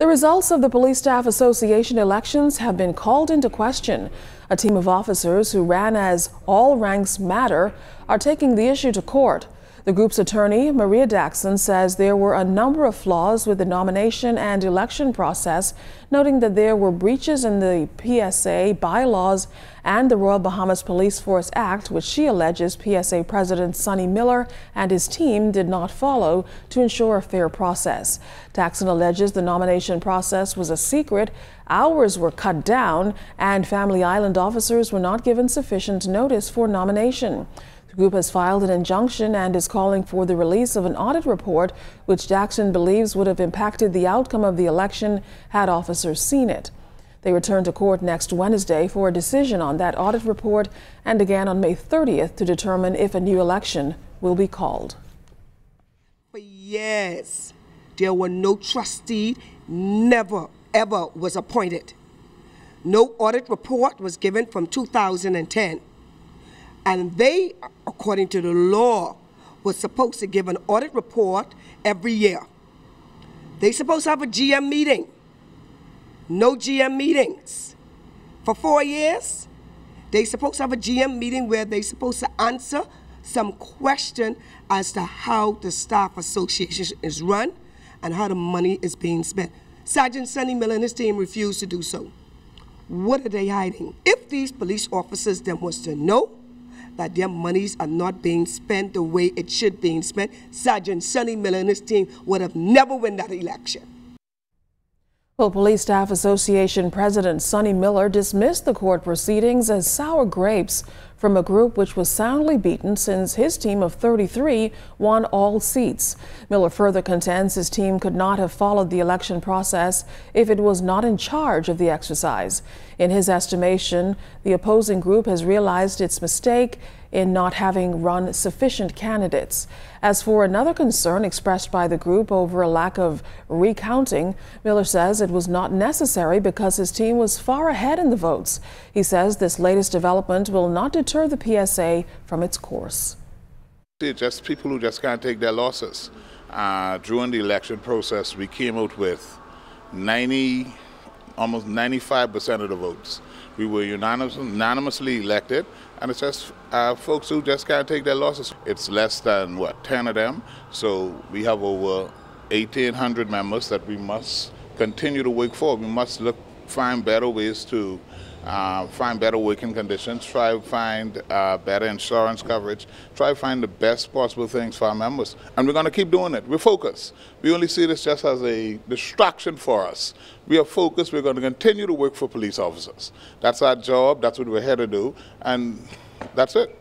The results of the Police Staff Association elections have been called into question. A team of officers who ran as All Ranks Matter are taking the issue to court. The group's attorney, Maria Daxon, says there were a number of flaws with the nomination and election process, noting that there were breaches in the P.S.A. bylaws and the Royal Bahamas Police Force Act, which she alleges P.S.A. President Sonny Miller and his team did not follow to ensure a fair process. Daxon alleges the nomination process was a secret, hours were cut down, and Family Island officers were not given sufficient notice for nomination. The group has filed an injunction and is calling for the release of an audit report, which Daxon believes would have impacted the outcome of the election had officers seen it. They return to court next Wednesday for a decision on that audit report and again on May 30th to determine if a new election will be called. For years, there were no trustee, never, ever was appointed. No audit report was given from 2010. And they, according to the law, were supposed to give an audit report every year. They supposed to have a GM meeting. No GM meetings. For 4 years, they supposed to have a GM meeting where they supposed to answer some question as to how the staff association is run and how the money is being spent. Sergeant Sonny Miller and his team refused to do so. What are they hiding? If these police officers then was to know that their monies are not being spent the way it should be spent, Sergeant Sonny Miller and his team would have never won that election. Well, Police Staff Association President Sonny Miller dismissed the court proceedings as sour grapes from a group which was soundly beaten since his team of 33 won all seats. Miller further contends his team could not have followed the election process if it was not in charge of the exercise. In his estimation, the opposing group has realized its mistake in not having run sufficient candidates. As for another concern expressed by the group over a lack of recounting, Miller says it was not necessary because his team was far ahead in the votes. He says this latest development will not deter the P.S.A. from its course. It's just people who just can't take their losses. During the election process, we came out with almost 95% of the votes. We were unanimously elected, and it's just folks who just can't take their losses. It's less than, 10 of them, so we have over 1,800 members that we must continue to work for. We must find better ways to find better working conditions, try to find better insurance coverage, try to find the best possible things for our members. And we're going to keep doing it. We're focused. We only see this just as a distraction for us. We are focused. We're going to continue to work for police officers. That's our job. That's what we're here to do. And that's it.